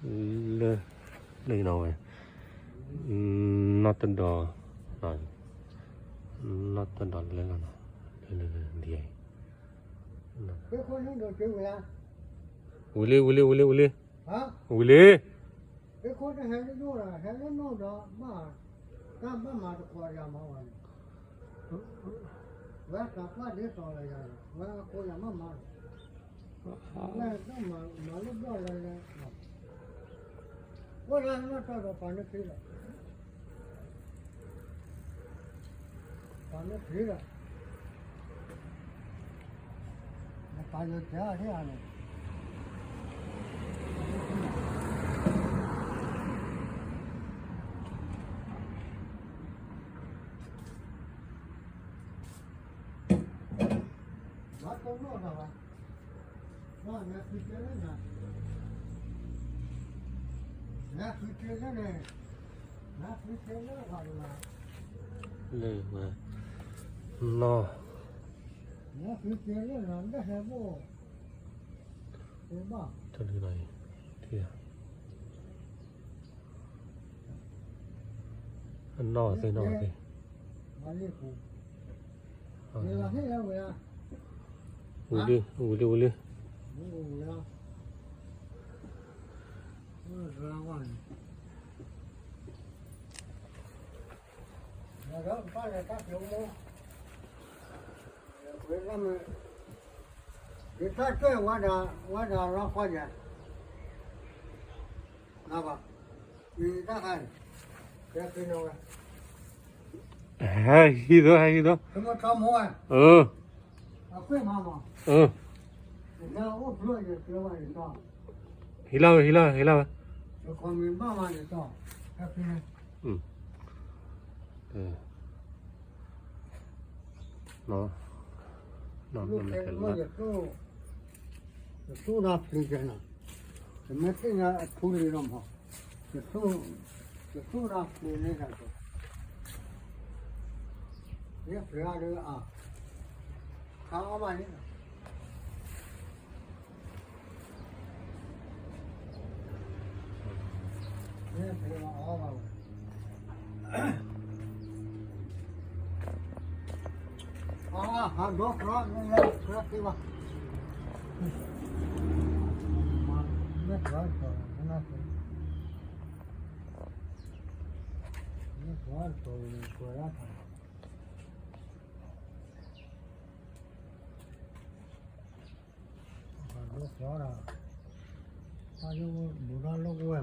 le đây nào vậy nó tên đỏ này nó tên đỏ lên là lên đi cái con nó được chưa vậy uli hả uli cái con nó hay nó đó mà ta mà được qua nhà mà vậy vậy ta qua để tao lại rồi vậy cô nhà mà vậy nó mà lúc đó là我让他照着反正可以了，反正可以了，那反正这样的。那都弄上了，那去接人呢。那去接人呢，那去接人干嘛lên mà nó 那去接人呢，那还不，对吧？ cho đi này thì nó thì完了不，你那谁来喂啊uli 我喂啊，我是两万。那咱们把这打酒吗？给咱们，给他这我这让花钱，那个，你咋看？别给那个。 hay đó 什么长毛啊？啊，会妈妈。你看我不是10万以上， hi lâu 这方面慢慢的上，还可以。nó 有 mình 些 phải 我 là 也手拿皮筋了，怎么这样处理那么好？手拿皮那啥子？也不要这个啊，看我吧你。也不要熬吧。啊，多喝，那个喝对吧？那喝，那喝。那喝呀他。 多喝了，他就不让路过